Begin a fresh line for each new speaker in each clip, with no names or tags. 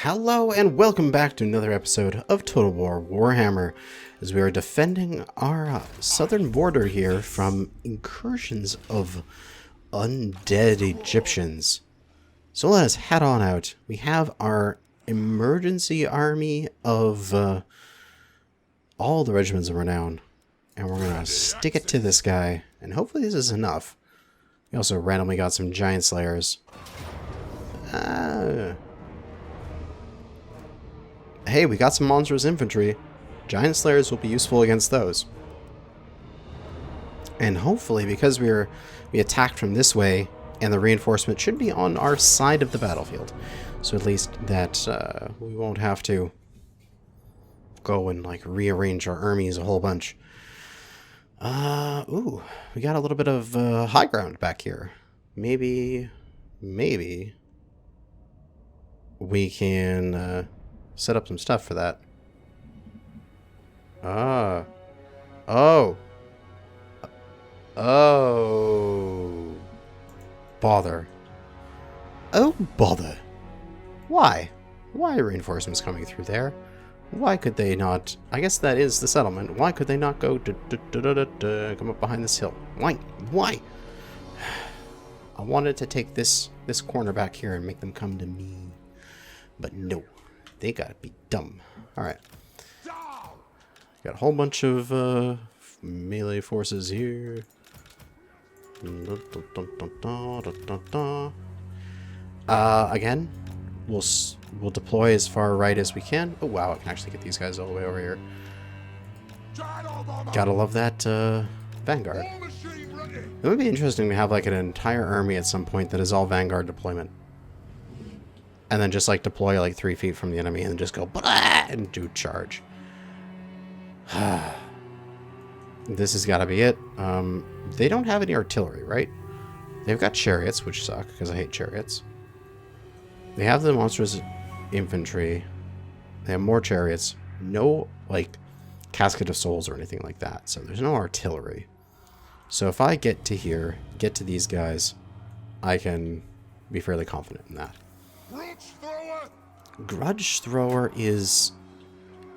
Hello and welcome back to another episode of Total War Warhammer, as we are defending our southern border here from incursions of undead Egyptians. So let us head on out. We have our emergency army of all the regiments of renown, and we're going to stick it to this guy, and hopefully this is enough. We also randomly got some giant slayers. Hey, we got some monstrous infantry. Giant slayers will be useful against those. And hopefully, because we attacked from this way, and the reinforcement should be on our side of the battlefield, so at least that we won't have to go and like rearrange our armies a whole bunch. Ooh, we got a little bit of high ground back here. Maybe we can set up some stuff for that. Oh, bother. Oh, bother. Why are reinforcements coming through there? Why could they not? I guess that is the settlement. Why could they not go come up behind this hill? Why? I wanted to take this corner back here and make them come to me. But no, they gotta be dumb. Alright. Got a whole bunch of melee forces here. Again, we'll deploy as far right as we can. Oh wow, I can actually get these guys all the way over here. Gotta love that Vanguard. It would be interesting to have like an entire army at some point that is all Vanguard deployment. And then just like deploy like 3 feet from the enemy and just go blah, and do charge. This has got to be it. They don't have any artillery, right? They've got chariots, which suck because I hate chariots. They have the monstrous infantry. They have more chariots. No like casket of souls or anything like that. So there's no artillery. So if I get to here, get to these guys, I can be fairly confident in that. Grudge Thrower is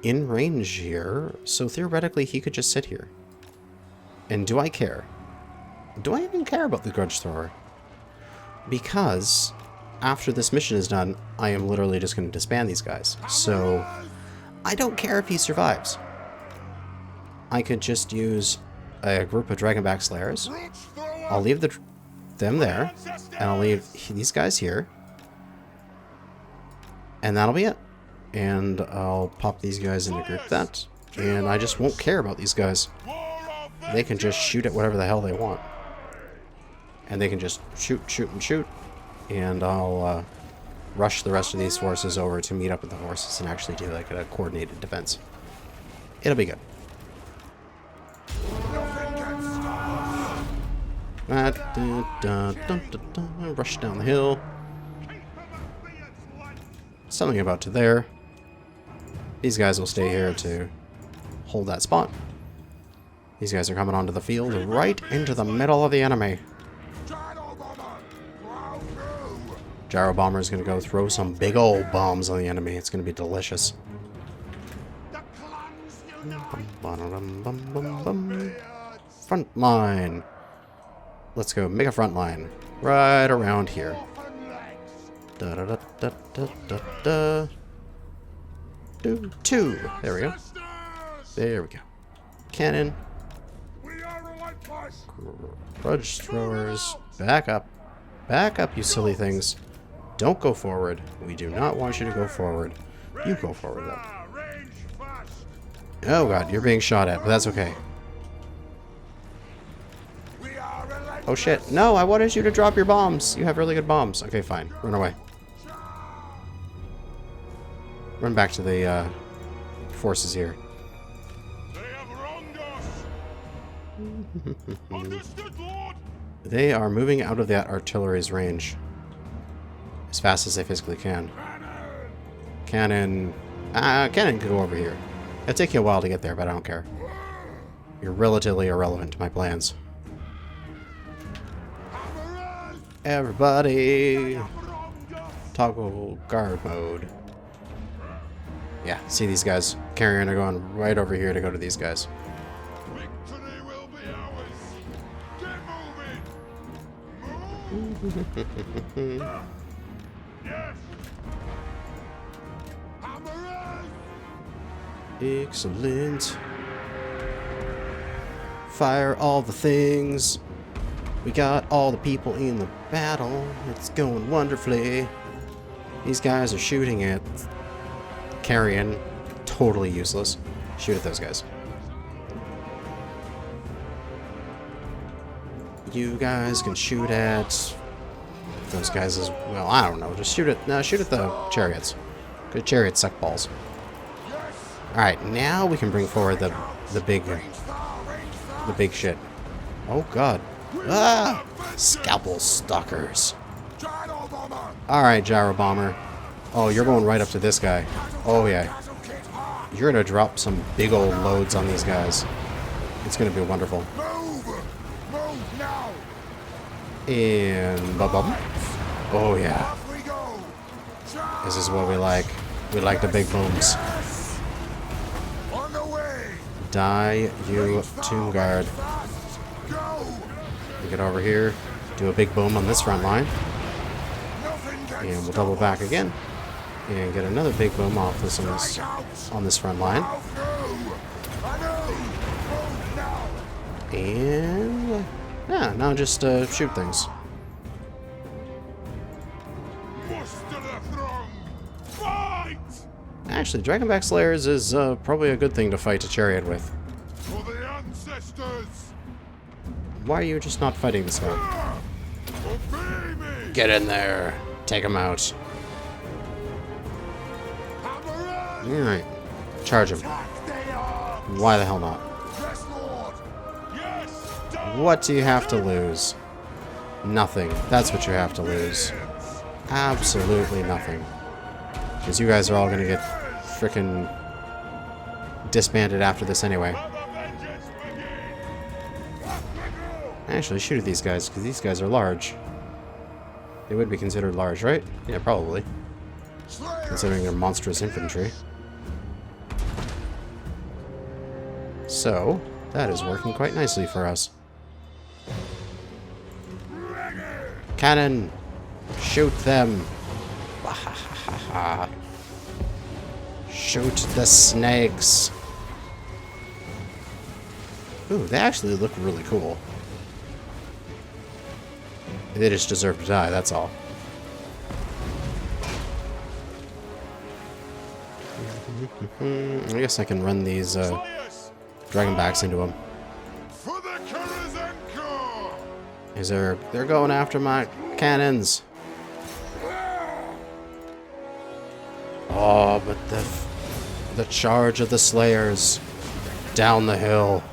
in range here, so theoretically he could just sit here. And do I care? Do I even care about the Grudge Thrower? Because after this mission is done, I am literally just going to disband these guys. So I don't care if he survives. I could just use a group of Dragonback Slayers. I'll leave them there, and I'll leave these guys here. And that'll be it. And I'll pop these guys into group that. And I just won't care about these guys. They can just shoot at whatever the hell they want. And they can just shoot. And I'll rush the rest of these forces over to meet up with the horses and actually do like a coordinated defense. It'll be good. Rush down the hill. Something about to there. These guys will stay here to hold that spot. These guys are coming onto the field right into the middle of the enemy. Gyro Bomber is going to go throw some big old bombs on the enemy. It's going to be delicious. Front line. Let's go make a front line right around here. Two. There we go. There we go. Cannon. Grudge Throwers. Back up. Back up, you silly things. Don't go forward. We do not want you to go forward. You go forward, though. Oh god, you're being shot at, but that's okay. Oh shit. No, I wanted you to drop your bombs. You have really good bombs. Okay, fine. Run away. Run back to the forces here. They are moving out of that artillery's range as fast as they physically can. Cannon can go over here. It'll take you a while to get there, but I don't care. You're relatively irrelevant to my plans. Everybody, toggle guard mode. Yeah, see these guys. Carrion are going right over here to go to these guys.
Victory will be ours. Get moving. Move. Yes. Hammerers.
Excellent. Fire all the things. We got all the people in the battle. It's going wonderfully. These guys are shooting at Carrion. Totally useless. Shoot at those guys. You guys can shoot at those guys as well. I don't know. Just shoot at the chariots. Good chariots suck balls. All right, now we can bring forward the big shit. Oh god. Ah! Scalpel stalkers. All right, gyro bomber. Oh, you're going right up to this guy. Oh yeah. You're gonna drop some big old loads on these guys. It's gonna be wonderful. And ba-bum. Oh yeah. This is what we like. We like the big booms. Die, you tomb guard. Get over here. Do a big boom on this front line. And we'll double back again. And get another big boom off this on this front line. And yeah, now just shoot things. Actually, Dragonback Slayers is probably a good thing to fight a chariot with.
For the ancestors.
Why are you just not fighting this guy? Get in there. Take him out. Alright. Charge him. Why the hell not? What do you have to lose? Nothing. That's what you have to lose. Absolutely nothing. Because you guys are all going to get frickin' disbanded after this anyway. Actually, shoot at these guys, because these guys are large. They would be considered large, right? Yeah, probably. Considering their monstrous infantry. So, that is working quite nicely for us. Cannon! Shoot them! Shoot the snakes! Ooh, they actually look really cool. They just deserve to die, that's all. I guess I can run these Dragonbacks into them. They're going after my cannons. Oh, but the charge of the Slayers down the hill.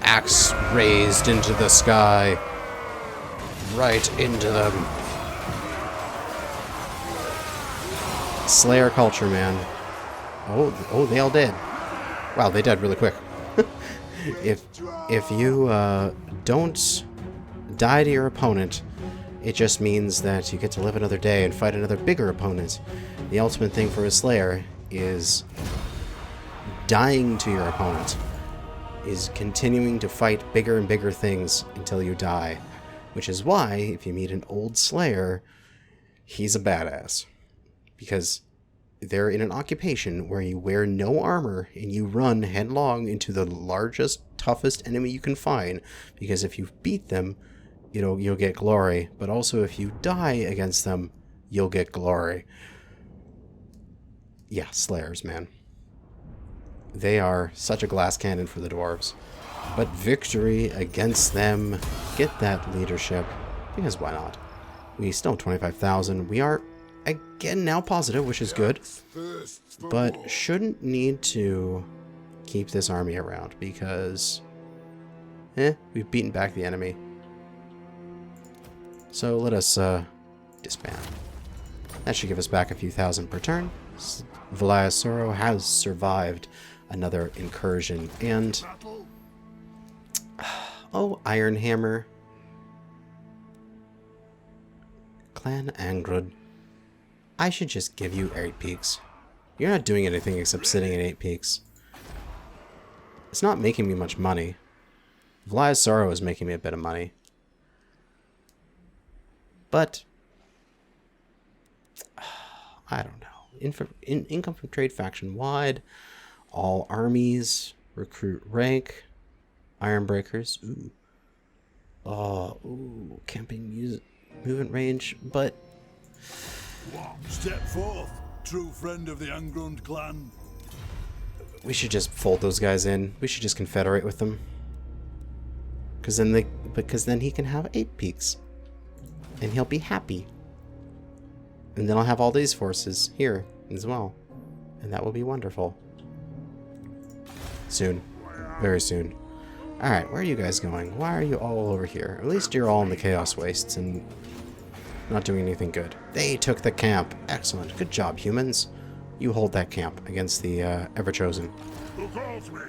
Axe raised into the sky. Right into them. Slayer culture, man. Oh, they all dead. Wow, they died really quick. If you don't die to your opponent, it just means that you get to live another day and fight another bigger opponent. The ultimate thing for a Slayer is dying to your opponent, is continuing to fight bigger and bigger things until you die. Which is why, if you meet an old Slayer, he's a badass. Because they're in an occupation where you wear no armor and you run headlong into the largest, toughest enemy you can find. Because if you beat them, you'll get glory. But also if you die against them, you'll get glory. Yeah, Slayers, man. They are such a glass cannon for the dwarves. But victory against them, get that leadership, because why not? We still have 25,000. We are, again, now positive, which is good. But shouldn't need to keep this army around, because, we've beaten back the enemy. So let us disband. That should give us back a few thousand per turn. Valiasoro has survived another incursion, and... Oh, Iron Hammer. Clan Angrud. I should just give you 8 peaks. You're not doing anything except sitting at 8 peaks. It's not making me much money. Vla's Sorrow is making me a bit of money. But I don't know. Income from trade faction wide. All armies. Recruit rank. Ironbreakers. Ooh. Ooh. Camping movement range. But
step forth, true friend of the ungrown clan.
we should just fold those guys in. We should just confederate with them. Because then he can have 8 peaks. And he'll be happy. And then I'll have all these forces here as well. And that will be wonderful. Soon. Very soon. Alright, where are you guys going? Why are you all over here? At least you're all in the Chaos Wastes and not doing anything good. They took the camp. Excellent. Good job, humans. You hold that camp against the Ever-Chosen.
Who calls me?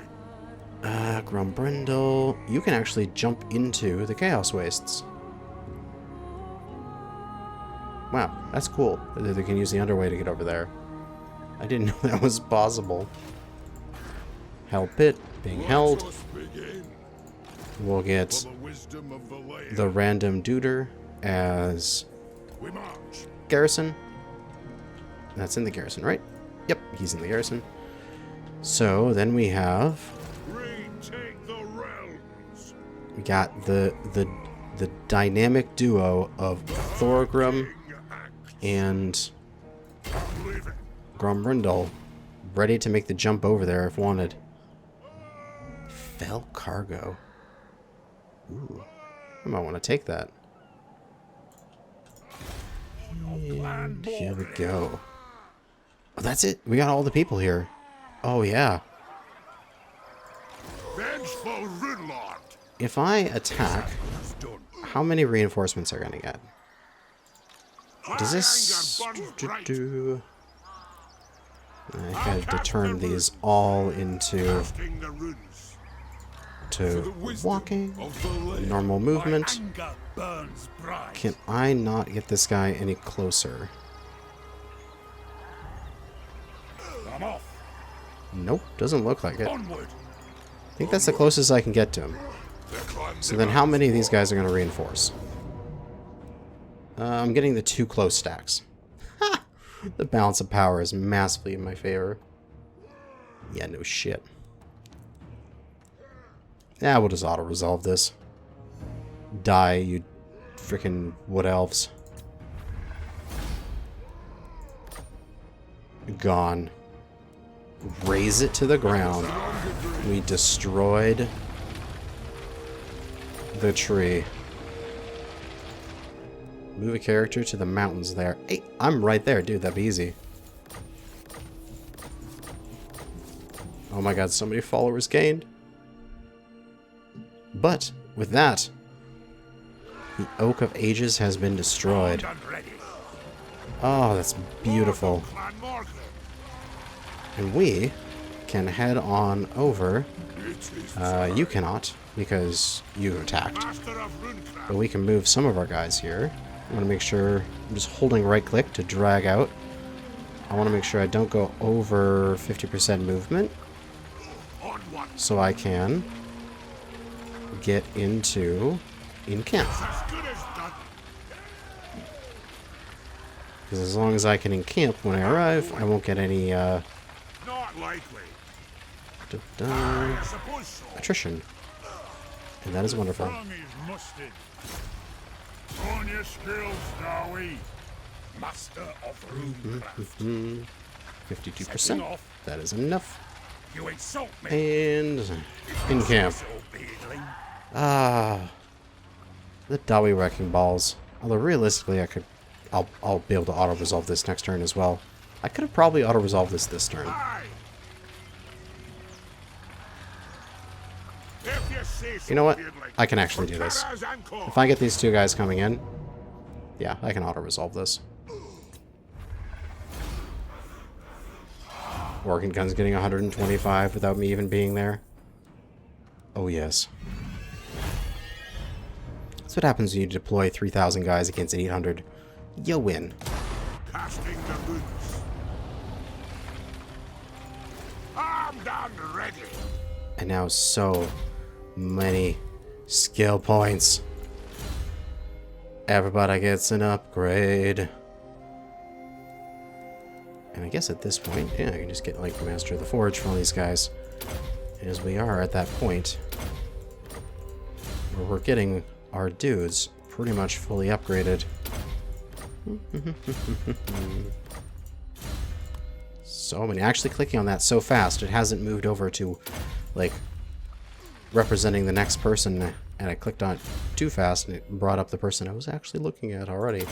Grombrindle. You can actually jump into the Chaos Wastes. Wow, that's cool. They can use the underway to get over there. I didn't know that was possible. Hell Pit being held. We'll get the random duder as garrison. That's in the garrison, right? Yep, he's in the garrison. So then we have we got the dynamic duo of Thorgrim and Grombrindle ready to make the jump over there if wanted. Fell cargo. Ooh, I might want to take that. And here we go. Oh, that's it. We got all the people here. Oh, yeah. If I attack, how many reinforcements are going to get? Does this... I gotta turn these all into... walking, normal movement. Can I not get this guy any closer? Nope, doesn't look like it. I think that's the closest I can get to him. So then how many of these guys are going to reinforce? I'm getting the 2 close stacks. Ha! The balance of power is massively in my favor. Yeah, no shit. Yeah, we'll just auto-resolve this. Die, you freaking wood elves. Gone. Raze it to the ground. We destroyed the tree. Move a character to the mountains there. Hey, I'm right there, dude. That'd be easy. Oh my god, so many followers gained. But, with that, the Oak of Ages has been destroyed. Oh, that's beautiful. And we can head on over. You cannot, because you attacked. But we can move some of our guys here. I want to make sure I'm just holding right-click to drag out. I want to make sure I don't go over 50% movement. So I can get into in-camp. Because as long as I can encamp when I arrive, I won't get any attrition. And that is wonderful. 52%. That is enough. And in camp. Ah, the Dawi Wrecking Balls. Although realistically, I'll be able to auto-resolve this next turn as well. I could have probably auto-resolved this turn. You know what? I can actually do this. If I get these 2 guys coming in, yeah, I can auto-resolve this. Organ Gun's getting 125 without me even being there. Oh, yes. That's what happens when you deploy 3,000 guys against 800. You win.
and ready.
And now so many skill points. Everybody gets an upgrade. And I guess at this point, yeah, I can just get like Master of the Forge for all these guys. As we are at that point where we're getting our dudes pretty much fully upgraded. So many. Actually clicking on that so fast, it hasn't moved over to like representing the next person, and I clicked on it too fast and it brought up the person I was actually looking at already.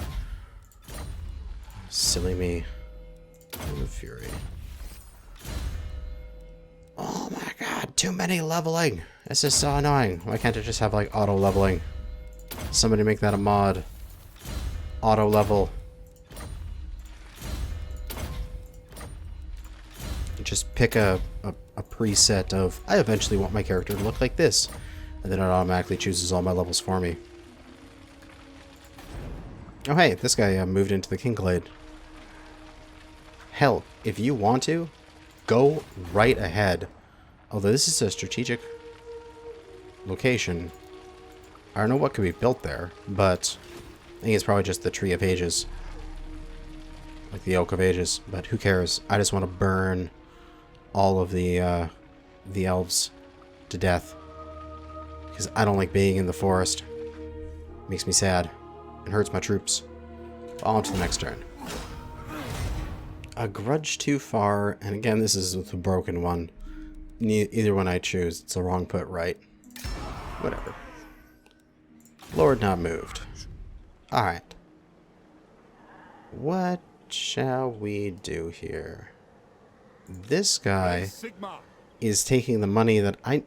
Silly me. The fury. Oh my god, too many leveling. This is so annoying. Why can't I just have like auto leveling? Somebody make that a mod. Auto level. Just pick a preset of, I eventually want my character to look like this. And then it automatically chooses all my levels for me. Oh hey, this guy moved into the Kingglade. Hell, if you want to, go right ahead. Although this is a strategic location. I don't know what could be built there, but I think it's probably just the Tree of Ages. Like the Oak of Ages, but who cares? I just want to burn all of the elves to death. Because I don't like being in the forest. Makes me sad. It hurts my troops. On to the next turn. A grudge too far, and again, this is the broken one. Either one I choose, it's the wrong put right. Whatever. Lord not moved. Alright. What shall we do here? This guy is taking the money that I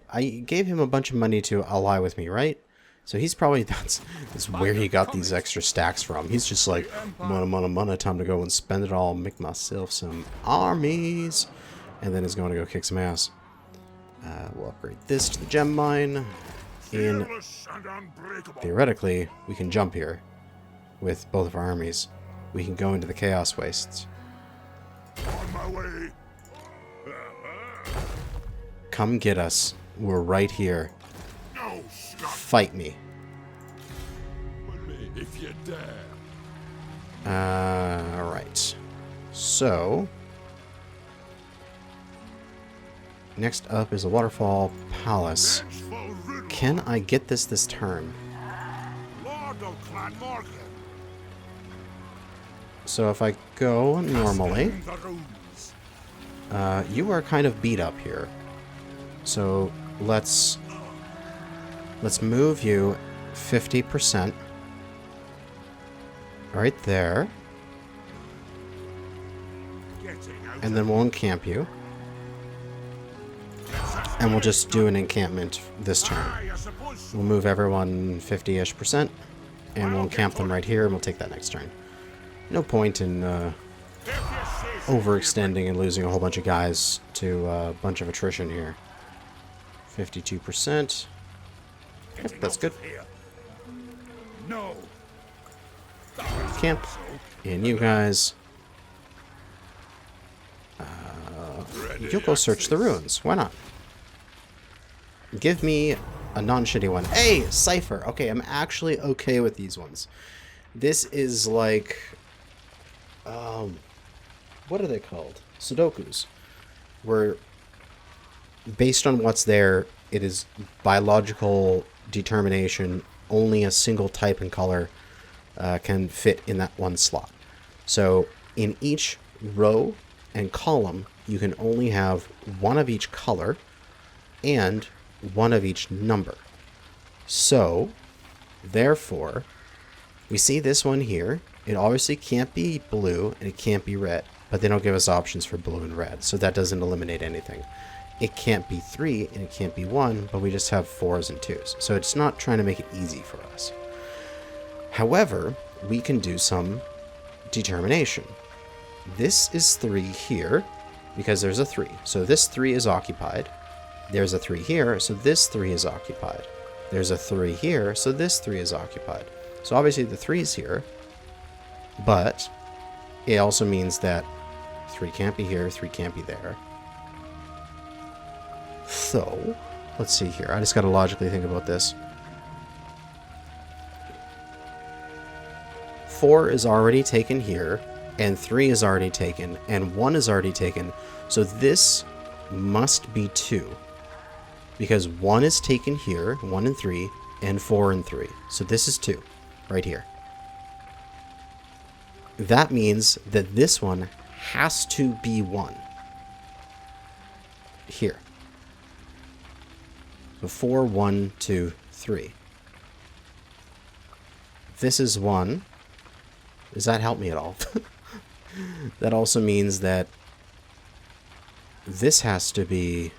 gave him a bunch of money to ally with me, right? So he's probably, that's where he got these extra stacks from. He's just like, mana, time to go and spend it all, make myself some armies. And then he's going to go kick some ass. We'll upgrade this to the gem mine. Theoretically, we can jump here with both of our armies. We can go into the Chaos Wastes.
On my way.
Come get us. We're right here.
No,
Fight me.
if you dare.
Alright. So, next up is a Waterfall Palace. Can I get this turn? So if I go normally, you are kind of beat up here. So let's move you 50%. Right there. And then we'll encamp you. And we'll just do an encampment this turn. We'll move everyone 50-ish%. And we'll encamp them right here, and we'll take that next turn. No point in overextending and losing a whole bunch of guys to a bunch of attrition here. 52%. Yep, that's good.
No.
Camp. And you guys. You'll go search the ruins. Why not? Give me a non-shitty one. Hey, cipher. Okay, I'm actually okay with these ones. This is like... what are they called? Sudokus. Where, based on what's there, it is biological determination. Only a single type and color can fit in that one slot. So in each row and column, you can only have one of each color and one of each number. So, therefore, we see this one here. It obviously can't be blue and it can't be red, but they don't give us options for blue and red, so that doesn't eliminate anything. It can't be 3 and it can't be 1, but we just have 4s and 2s, so it's not trying to make it easy for us. However, we can do some determination. This is 3 here, because there's a 3. So this 3 is occupied. There's a 3 here, so this 3 is occupied. There's a 3 here, so this 3 is occupied. So obviously the 3 is here, but it also means that 3 can't be here, 3 can't be there. So, let's see here. I just got to logically think about this. 4 is already taken here, and 3 is already taken, and 1 is already taken. So this must be 2. Because 1 is taken here, 1 and 3, and 4 and 3. So this is 2, right here. That means that this one has to be 1. Here. So 4, 1, 2, 3. This is 1. Does that help me at all? That also means that this has to be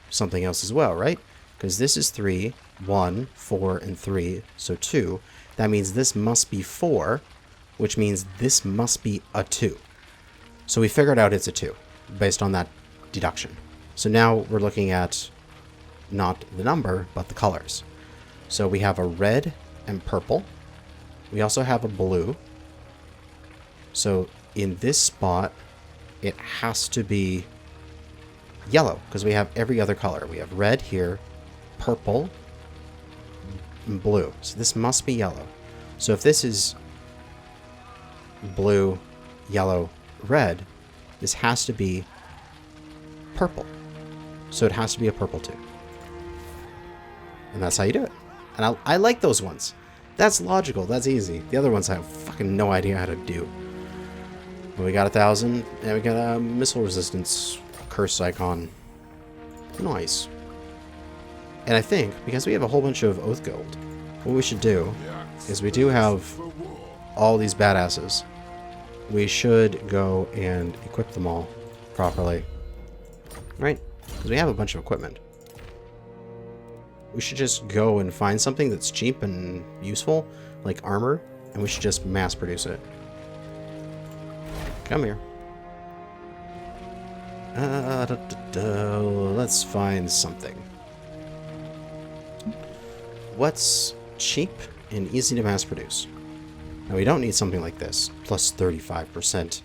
something else as well, right? Because this is 3, 1, 4, and 3, so 2. That means this must be 4, which means this must be a 2. So we figured out it's a 2, based on that deduction. So now we're looking at not the number, but the colors. So we have a red and purple. We also have a blue. So in this spot, it has to be yellow, because we have every other color. We have red here, purple, and blue. So this must be yellow. So if this is blue, yellow, red, this has to be purple. So it has to be a purple too. And that's how you do it. And I like those ones. That's logical. That's easy. The other ones I have fucking no idea how to do. But we got 1,000, and we got a missile resistance curse icon. Nice. And I think, because we have a whole bunch of oath gold, what we should do is we do have all these badasses. We should go and equip them all properly. Right? Because we have a bunch of equipment. We should just go and find something that's cheap and useful, like armor, and we should just mass produce it. Come here. Let's find something. What's cheap and easy to mass produce? Now, we don't need something like this. Plus 35%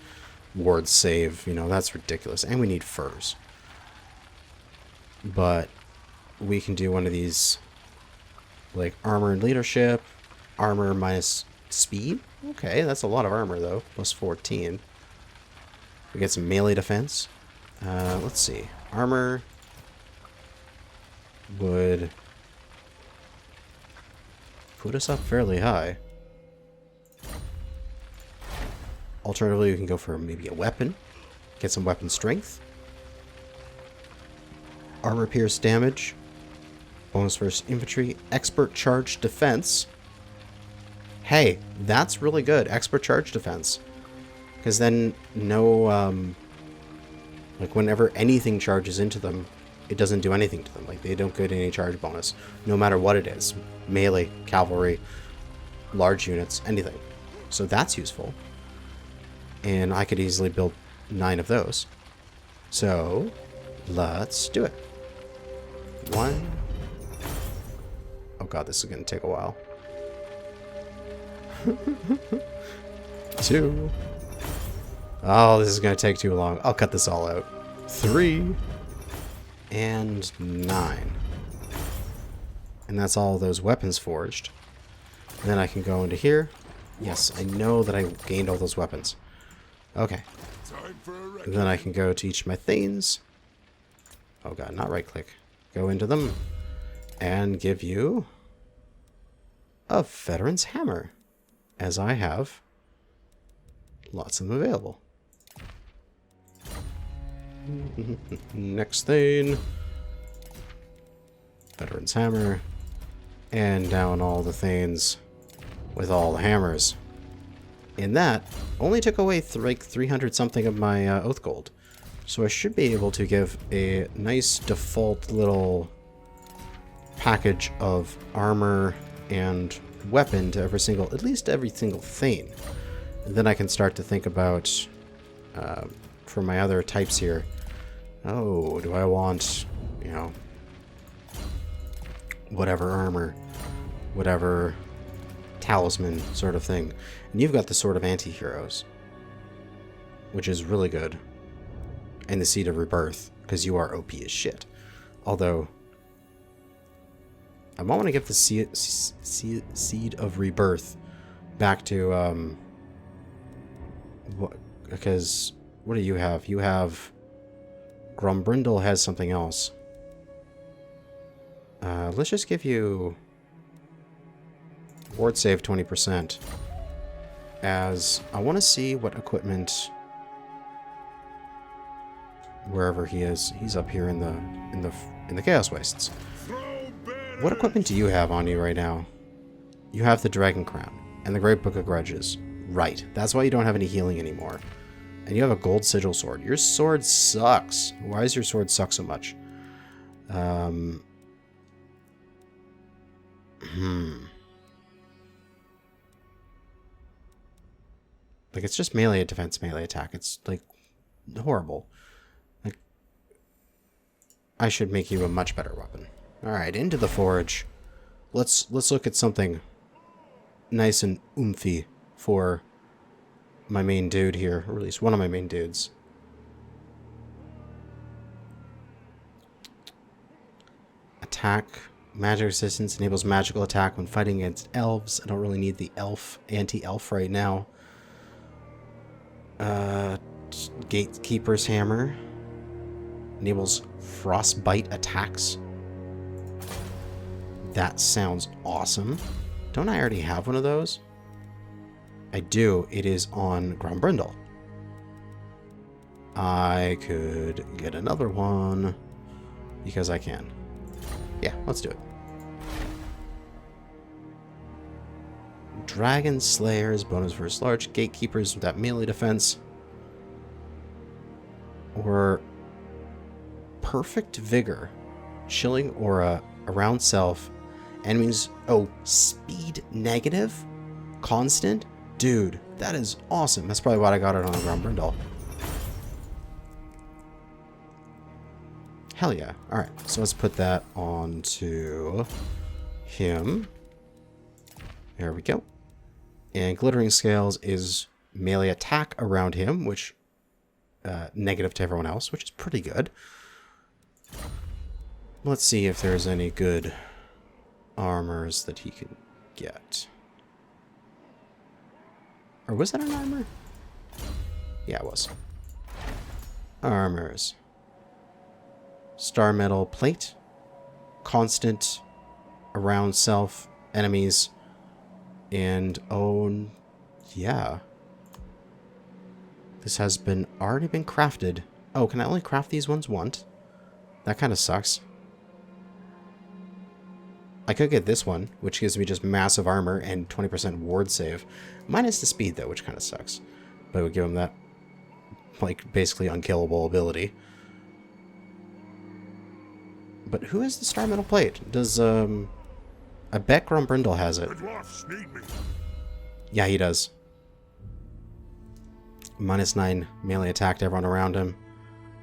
ward save. You know, that's ridiculous. And we need furs. But we can do one of these, like armor and leadership. Armor minus speed. Okay, that's a lot of armor, though. Plus 14. We get some melee defense. Let's see. Armor would put us up fairly high. Alternatively, we can go for maybe a weapon. Get some weapon strength. Armor pierce damage. Bonus versus infantry. Expert charge defense. Hey, that's really good. Expert charge defense. Because then like whenever anything charges into them, it doesn't do anything to them. Like they don't get any charge bonus, no matter what it is. Melee, cavalry, large units, anything. So that's useful. And I could easily build 9 of those. So let's do it. 1. Oh god, this is going to take a while. 2. Oh, this is going to take too long. I'll cut this all out. 3. And 9. And that's all those weapons forged. And then I can go into here. Yes, I know that I gained all those weapons. Okay. And then I can go to each of my things. Oh god, not right click. Go into them. And give you a veteran's hammer. As I have lots of them available. Next thing. Veteran's hammer. And down all the things with all the hammers. And that only took away like 300 something of my oath gold. So I should be able to give a nice default little package of armor and weapon to every single, at least every single thing. And then I can start to think about, for my other types here, oh, do I want, you know, whatever armor, whatever talisman sort of thing. And you've got the Sword of Anti-Heroes, which is really good. And the Seed of Rebirth. because you are OP as shit. Although, I might want to give the Seed of Rebirth back to, because, what do you have? You have, Grombrindle has something else. Let's just give you ward save 20%, as I want to see what equipment, wherever he is. He's up here in the Chaos Wastes. What equipment do you have on you right now? You have the Dragon Crown and the Great Book of Grudges. Right, that's why you don't have any healing anymore. And you have a gold sigil sword. Your sword sucks. Why does your sword suck so much? Like, it's just melee defense, melee attack. It's, like, horrible. Like, I should make you a much better weapon. Alright, into the forge. Let's look at something nice and oomphy for my main dude here, or at least one of my main dudes. Attack. Magic resistance enables magical attack when fighting against elves. I don't really need the anti-elf right now. Gatekeeper's Hammer enables frostbite attacks. That sounds awesome. Don't I already have one of those? I do. It is on Grombrindle. I could get another one because I can. Yeah, let's do it. Dragon Slayers, bonus versus large gatekeepers with that melee defense. Or Perfect Vigor, chilling aura around self. Enemies, speed negative, constant. Dude, that is awesome. That's probably why I got it on Grombrindle. Hell yeah. Alright, so let's put that onto him. There we go. And Glittering Scales is melee attack around him, which negative to everyone else, which is pretty good. Let's see if there's any good armors that he can get. Or was that an armor? Yeah, it was. Armors. Star Metal Plate. Constant around self, enemies. And, oh, yeah. This has already been crafted. Oh, can I only craft these ones once? That kind of sucks. I could get this one, which gives me just massive armor and 20% ward save. Minus the speed, though, which kind of sucks. But it would give him that, like, basically unkillable ability. But who has the Star Metal Plate? Does, I bet Grombrindle has it.
The dwarfs need me.
Yeah, he does. -9 melee attack to everyone around him.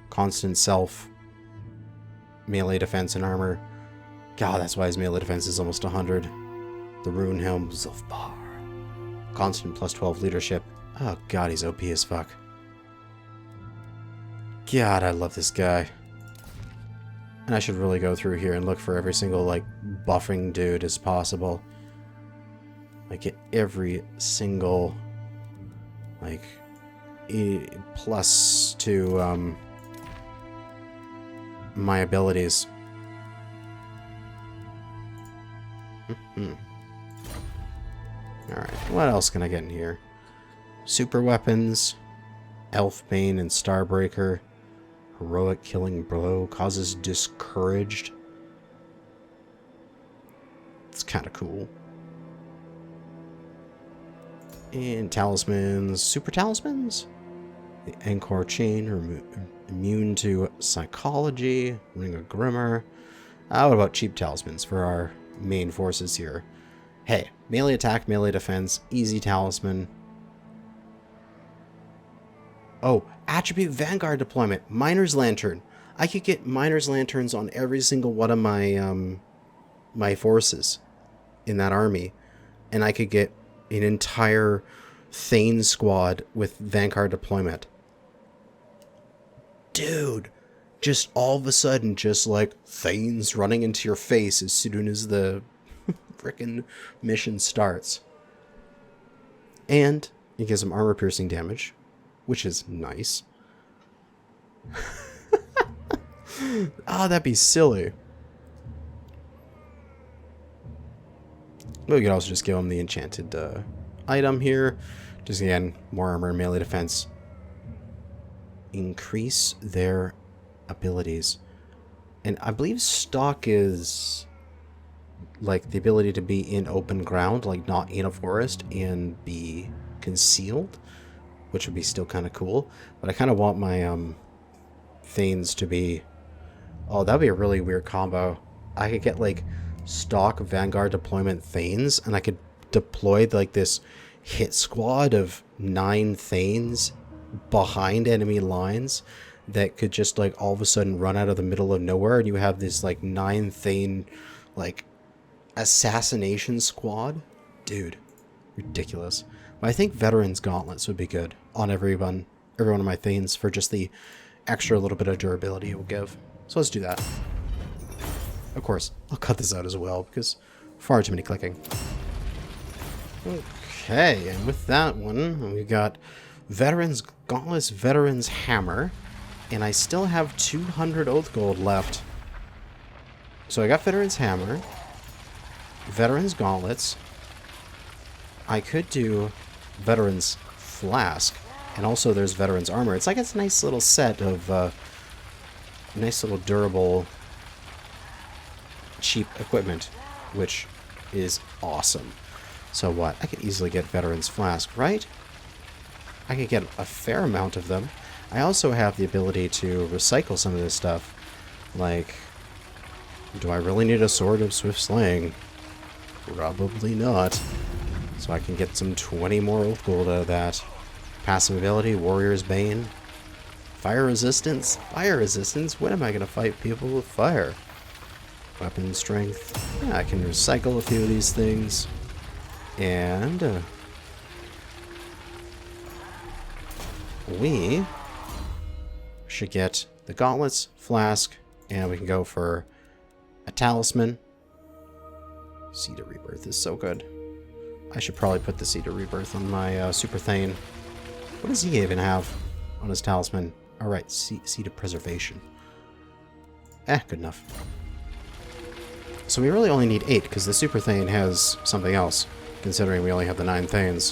Constant self. Melee defense and armor. God, that's why his melee defense is almost 100. The Rune Helm Zulfbar. Constant +12 leadership. Oh god, he's OP as fuck. God, I love this guy. And I should really go through here and look for every single, like, buffing dude as possible. Like, get every single, like, plus to, my abilities. Alright, what else can I get in here? Super weapons, Elfbane and Starbreaker. Heroic killing blow causes discouraged. It's kind of cool. And talismans, super talismans. The Anchor Chain, immune to psychology. Ring of Grimmer. What about cheap talismans for our main forces here? Hey, melee attack, melee defense, easy talisman. Oh, attribute Vanguard deployment, Miner's Lantern. I could get Miner's Lanterns on every single one of my my forces in that army, and I could get an entire Thane squad with Vanguard deployment. Dude, just all of a sudden, just like Thanes running into your face as soon as the frickin' mission starts. And it gives them armor-piercing damage, which is nice. Ah, that'd be silly. But we could also just give them the enchanted item here. Just again, more armor and melee defense. Increase their abilities. And I believe stock is like the ability to be in open ground, like not in a forest, and be concealed, which would be still kind of cool. But I kind of want my Thanes to be... Oh, that'd be a really weird combo. I could get like stock Vanguard deployment Thanes, and I could deploy like this hit squad of 9 Thanes behind enemy lines that could just like all of a sudden run out of the middle of nowhere, and you have this like 9 Thane like assassination squad. Dude, ridiculous. But I think Veterans Gauntlets would be good on every one of my Thanes for just the extra little bit of durability it will give. So let's do that. Of course, I'll cut this out as well because far too many clicking. Okay, and with that one, we got Veterans Gauntlets, Veterans Hammer, and I still have 200 Oath Gold left. So I got Veterans Hammer, Veterans Gauntlets. I could do Veterans Flask, and also there's Veterans Armor. It's like it's a nice little set of nice little durable cheap equipment, which is awesome. So what? I could easily get Veterans Flask, right? I could get a fair amount of them. I also have the ability to recycle some of this stuff. Like, do I really need a Sword of Swift Slaying? Probably not. So I can get some 20 more Oath Gold out of that. Passive ability, Warrior's Bane. Fire resistance? Fire resistance? When am I going to fight people with fire? Weapon strength. Yeah, I can recycle a few of these things. And we should get the gauntlets, flask, and we can go for a talisman. Seed of Rebirth is so good. I should probably put the Seed of Rebirth on my Super Thane. What does he even have on his talisman? Alright, Seed of Preservation. Good enough. So we really only need 8, because the Super Thane has something else, considering we only have the 9 Thanes.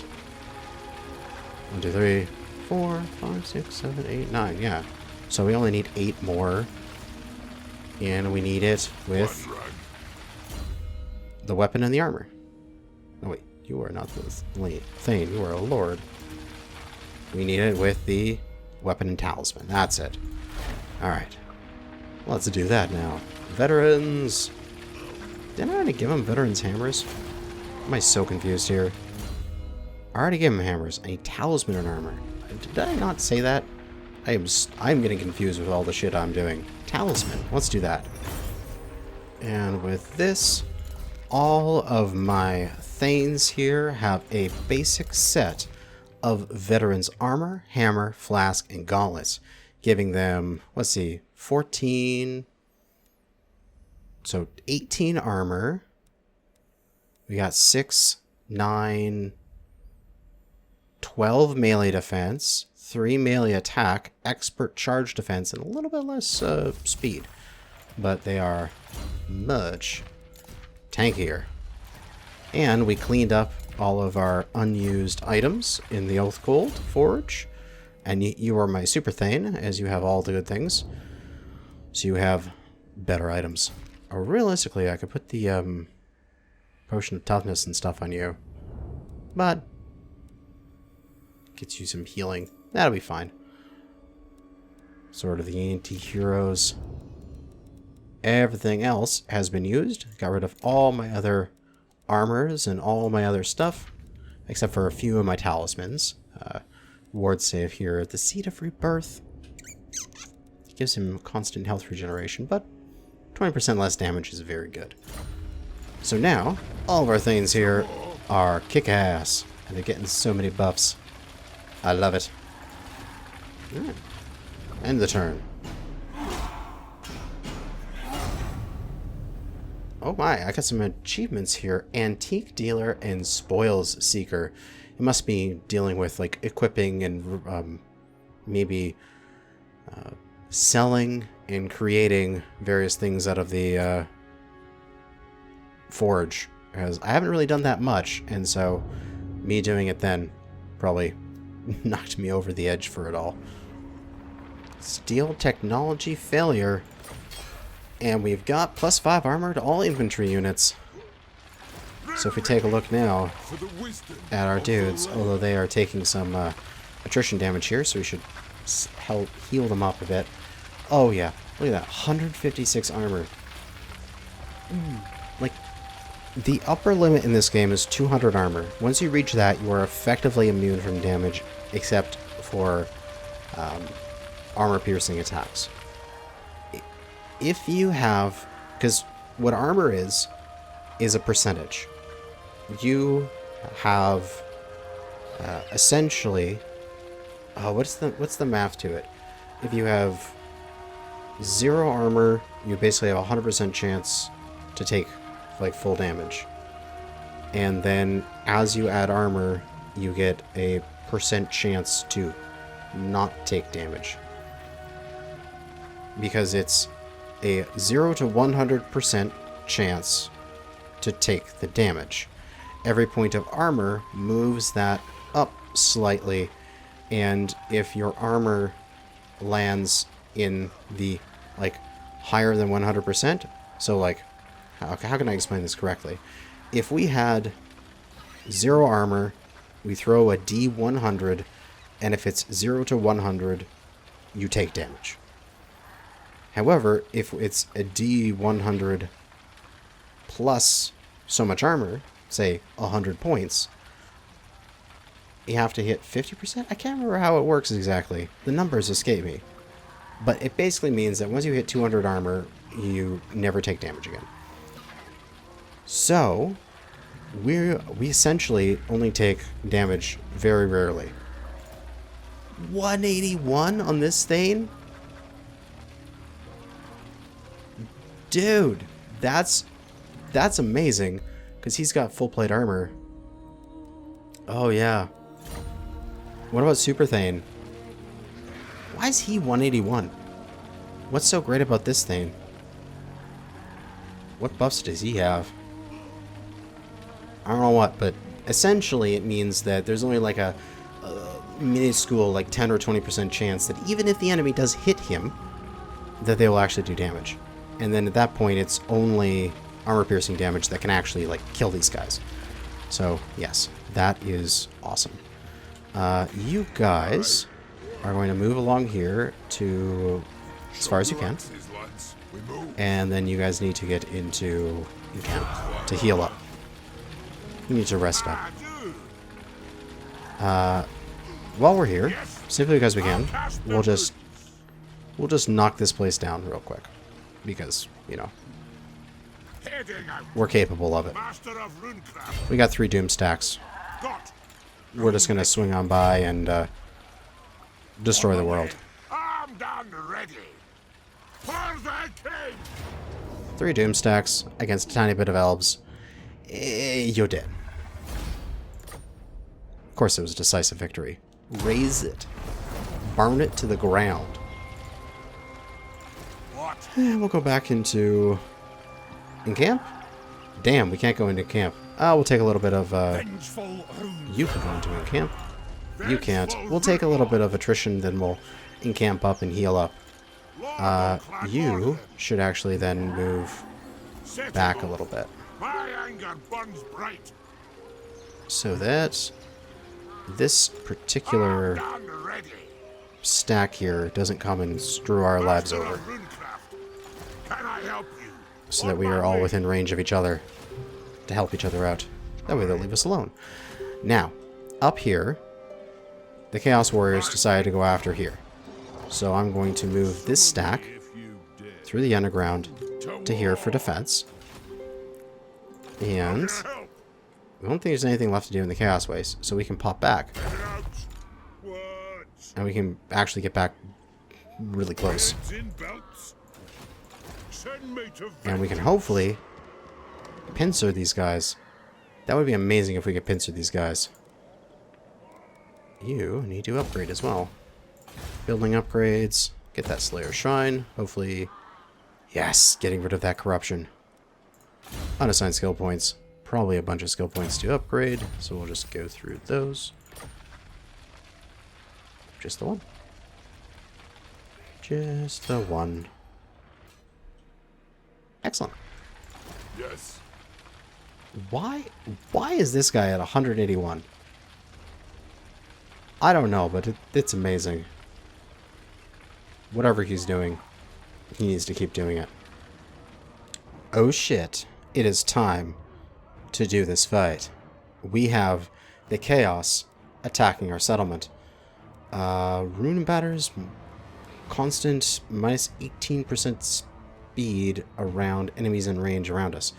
1, 2, 3, 4, 5, 6, 7, 8, 9, yeah. So we only need 8 more. And we need it with the weapon and the armor. Oh wait, you are not the Thane, you are a lord. We need it with the weapon and talisman, that's it. Alright, let's do that now. Veterans! Didn't I already give him Veterans Hammers? Am I so confused here? I already gave him hammers. I need talisman and armor. Did I not say that? I'm getting confused with all the shit I'm doing. Talisman. Let's do that. And with this, all of my Thanes here have a basic set of Veterans Armor, Hammer, Flask, and Gauntlets, giving them, let's see, 14... So 18 armor. We got 6, 9, 12 melee defense, 3 melee attack, expert charge defense, and a little bit less speed. But they are much tankier. And we cleaned up all of our unused items in the Oath Gold Forge. And you are my Super Thane, as you have all the good things. So you have better items. Or realistically, I could put the potion of toughness and stuff on you. But gets you some healing. That'll be fine. Sword of the Anti-Heroes. Everything else has been used. Got rid of all my other armors and all my other stuff. Except for a few of my talismans. Ward save here. The Seed of Rebirth. It gives him constant health regeneration, but 20% less damage is very good. So now, all of our things here are kick-ass. And they're getting so many buffs. I love it. Right. End the turn. Oh my, I got some achievements here. Antique Dealer and Spoils Seeker. It must be dealing with like equipping and maybe selling and creating various things out of the forge. Because I haven't really done that much, and so me doing it then probably knocked me over the edge for it all. Steel technology failure. And we've got +5 armor to all infantry units. So if we take a look now at our dudes, although they are taking some attrition damage here, so we should help heal them up a bit. Oh yeah, look at that, 156 armor. Like, the upper limit in this game is 200 armor. Once you reach that, you are effectively immune from damage, except for armor-piercing attacks. If you have, because what armor is a percentage. You have essentially, what's the math to it? If you have 0 armor, you basically have a 100% chance to take like full damage. And then as you add armor, you get a % chance to not take damage. Because it's a 0 to 100% chance to take the damage. Every point of armor moves that up slightly, and if your armor lands in the like higher than 100%, so like how can I explain this correctly? If we had 0 armor, we throw a D100, and if it's 0 to 100, you take damage. However, if it's a D100 plus so much armor, say 100 points, you have to hit 50%? I can't remember how it works exactly. The numbers escape me. But it basically means that once you hit 200 armor, you never take damage again. So, we essentially only take damage very rarely. 181 on this thing? Dude, that's amazing, because he's got full plate armor. Oh yeah. What about Super Thane? Why is he 181? What's so great about this thing? What buffs does he have? I don't know what, but essentially it means that there's only like a minuscule, like 10 or 20% chance that even if the enemy does hit him, that they will actually do damage. And then at that point, it's only armor-piercing damage that can actually, like, kill these guys. So, yes, that is awesome. You guys are going to move along here to as far as you can. And then you guys need to get into camp to heal up. You need to rest up. While we're here, simply because we can, we'll just knock this place down real quick. Because, you know, we're capable of it. We got 3 doom stacks. We're just going to swing on by and destroy the world. 3 doom stacks against a tiny bit of elves. You're dead. Of course it was a decisive victory. Raze it. Burn it to the ground. And we'll go back into... in camp? Damn, we can't go into camp. We'll take a little bit of... you can go into in camp. You can't. We'll take a little bit of attrition, then we'll encamp up and heal up. You should actually then move back a little bit. So that this particular stack here doesn't come and screw our lives over. So that we are all within range of each other to help each other out. That way they'll leave us alone. Now, up here, the Chaos Warriors decided to go after here. So I'm going to move this stack through the underground to here for defense. And I don't think there's anything left to do in the Chaos Waste, so we can pop back. And we can actually get back really close. And we can hopefully pincer these guys. That would be amazing if we could pincer these guys. You need to upgrade as well. Building upgrades. Get that Slayer Shrine. Hopefully... Yes! Getting rid of that corruption. Unassigned skill points. Probably a bunch of skill points to upgrade. So we'll just go through those. Just the one. Just the one. Excellent.
Yes.
Why is this guy at 181? I don't know, but it's amazing. Whatever he's doing, he needs to keep doing it. Oh shit. It is time to do this fight. We have the Chaos attacking our settlement. Rune and Batters, constant minus 18% speed around enemies in range around us.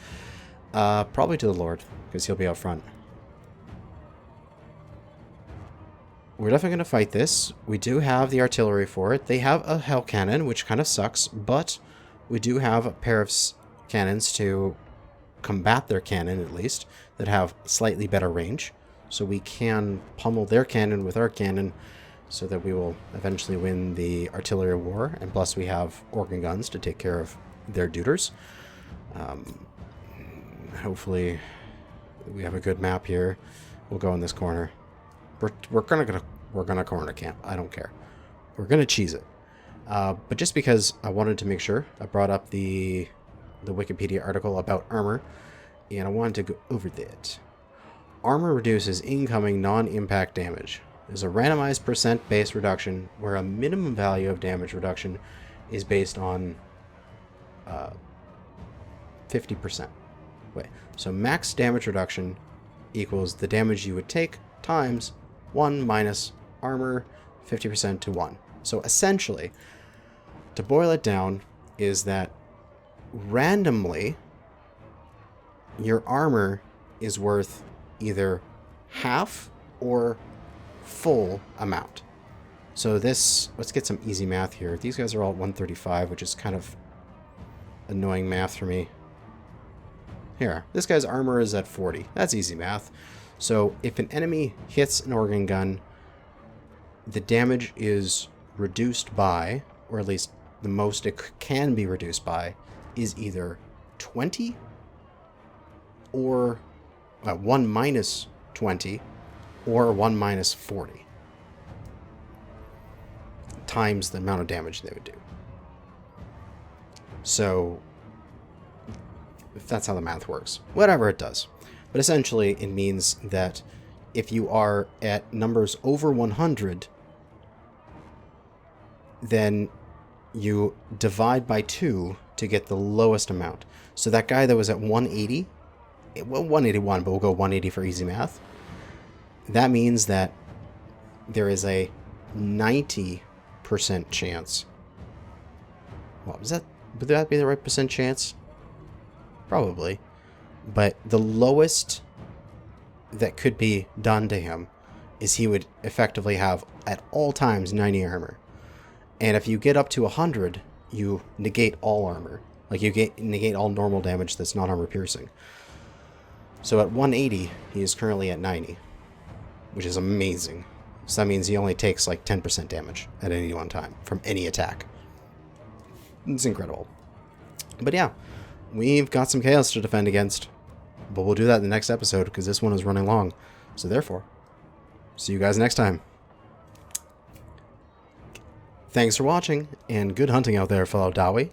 Probably to the Lord, because he'll be out front. We're definitely going to fight this. We do have the artillery for it. They have a hell cannon, which kind of sucks, but we do have a pair of cannons to combat their cannon, at least, that have slightly better range. So we can pummel their cannon with our cannon, so that we will eventually win the artillery war. And plus we have organ guns to take care of their duders. Hopefully we have a good map here. We'll go in this corner. We're gonna corner camp. I don't care. We're gonna cheese it. But just because I wanted to make sure, I brought up the Wikipedia article about armor, and I wanted to go over that. Armor reduces incoming non-impact damage. There's a randomized percent base reduction where a minimum value of damage reduction is based on 50%. Wait, so max damage reduction equals the damage you would take times 1 minus armor 50% to 1. So essentially, to boil it down, is that randomly your armor is worth either half or full amount. So this, let's get some easy math here. These guys are all at 135, which is kind of annoying math for me. Here, this guy's armor is at 40. That's easy math. So if an enemy hits an organ gun, the damage is reduced by, or at least the most it can be reduced by, is either 20 or 1 minus 20 or 1 minus 40 times the amount of damage they would do. So if that's how the math works, whatever it does. But essentially it means that if you are at numbers over 100, then you divide by 2 to get the lowest amount. So that guy that was at 180, well, 181, but we'll go 180 for easy math. That means that there is a 90% chance. Well, would that be the right percent chance? Probably. But the lowest that could be done to him is he would effectively have at all times 90 armor. And if you get up to 100, you negate all armor. Like you negate all normal damage that's not armor piercing. So at 180, he is currently at 90, which is amazing. So that means he only takes like 10% damage at any one time from any attack. It's incredible. But yeah, we've got some chaos to defend against. But we'll do that in the next episode because this one is running long. So therefore, see you guys next time. Thanks for watching, and good hunting out there, fellow Dawi.